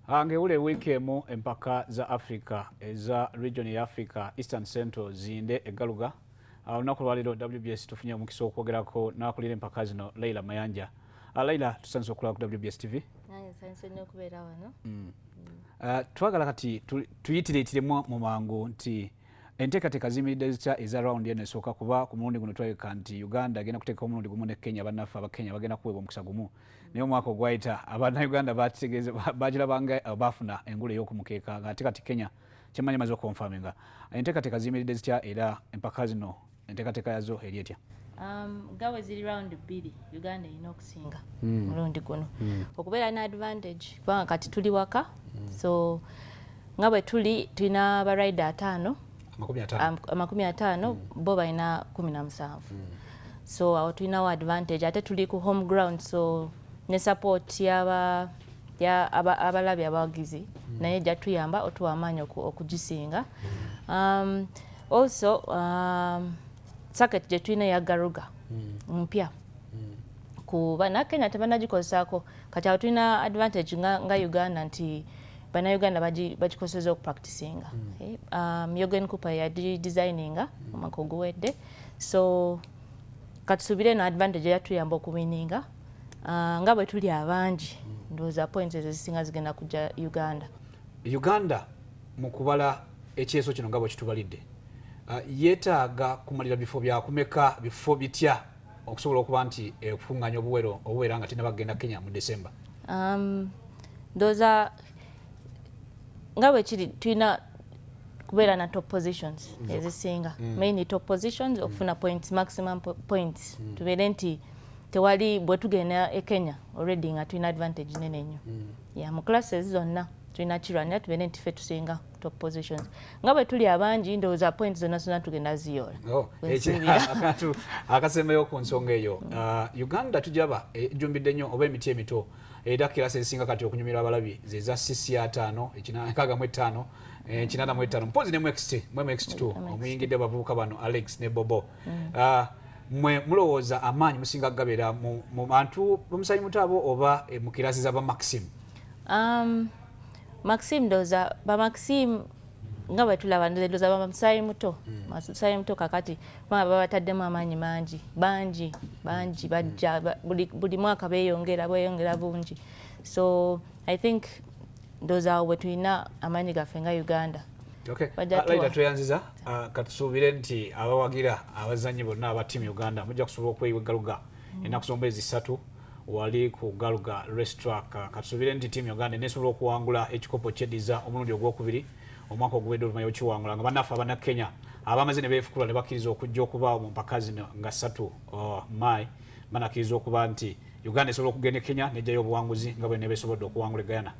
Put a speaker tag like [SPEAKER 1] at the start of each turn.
[SPEAKER 1] Ange ule wiiki mu empaka za Africa eza region ya Africa Eastern Central ziyinde Garuga. Olunaku lwaliro WBS tufunye omukisa okwogerako n'akulira empaka zino Leila Mayanja. Leila tusanze okulaba ku WBS TV.
[SPEAKER 2] Sanze nnyo okubeera wano.
[SPEAKER 1] Twagala kati tuyitireetiremu mu mangu nti enteekateeka ziyimiridde zitya eza round eno esooka kuba ku mulundi guno twalabika nti Uganda agenda kuteekawo omulundi gumu ne Kenya bannaffe abakenya bagenda kuweebwa omukisa gumu. Naye omwaka ogwayita Abannayuganda bagirabanga baafuna engule ey'okumukeeka ng'ate kati Kenya kyemmanyi maze okonfaminga. Enteekateeka ziyimiridde zitya era empaka zino enteekateeka yazo eri etya?
[SPEAKER 2] Nga bwe ziri round bbiri Uganda erina okusinga mulundi guno okubeera na advantage kubanga kati tuli waka so nga bwe tulina abarida 5 50 bo balina 17 so awo tulinawo advantage ate tuli ku home ground so ne support abalabi abawagizi naye ejja tuyamba otuwa amaanyi okugisinga. Also circuit gye tulina ya Garuga mpya ku bannakenya tebannagikozesaako kati awo tulina advantage nga Uganda nti bannayuganda bagikozesa okupracticinga. Yogen Cooper yagidesigninga omwaka oguwedde so katusuubire eno advantage eyatuyamba okuwininga nga bwe tuli abangi ndowooza points ezo zisinga zigenda kujja Uganda.
[SPEAKER 1] Uganda mu kubala ekyeso kino nga bwe kitubalidde yeetaaga kumalira bifo byakumeka bifo bitya okusobola okuba nti okufunganya obuwero nga tina bagenda Kenya mu December?
[SPEAKER 2] Ndowooza nga bwe kiri tulina kubeera na top positions ezisinga mainly top positions okufuna points maximum points tubeere nti tewali bwe tugenda e Kenya already nga tulina advantage nene nnyo mu classes zonna tulina kirwanira tubeere nti ffe tusinga top positions nga bwe tuli abangi ndowooza points zonna tugenda ziyoola.
[SPEAKER 1] Akasembeyo ku nsonga eyo Uganda tujaba ejjumbidde nnyo oba emiti emito era kirasa ezisinga kati okunyumirwa abalabi ze za CC5 ekinaga5 kinana5 mpozi ne MX2 omuyingidde abavubuka bano Alex ne Bobo. Mwe mulowooza amaanyi musinga gabeera mu bantu bamusayi mutabo oba mu kirasi za ba Maxim?
[SPEAKER 2] Maxim ndowooza ba Maxim nga bwe tulaba ndowooza ba musayi muto kakati babataddemu amaanyi bangi bajja buli mwaka beeyongera bungi so I think ndowooza awo bwe tulina amaanyi gaffe nga Uganda.
[SPEAKER 1] Laila tweyanziza katusuubire nti abawagira abazannyi bonna aba tiimu Uganda mujja kusobola okweyiwa Garuga ennaku z'omwezi 3 wali ku Garuga Racetrack. Katusuubire nti tiimu Uganda nesobola okuwangula ekikopo ky'eddiza omulundi ogwokubiri omwaka oguwedde oluvannyuma y'okiwangula nga bannaffe Abannakenya abamaze ne beefukula ne bakkiriza okujja okubaawo mu mpaka zino nga 3 May banakkiriza okuba nti Uganda esobola okugenda e Kenya n'ejjayo obuwanguzi nga bwe nebeesobodde okuwangula e Guyana.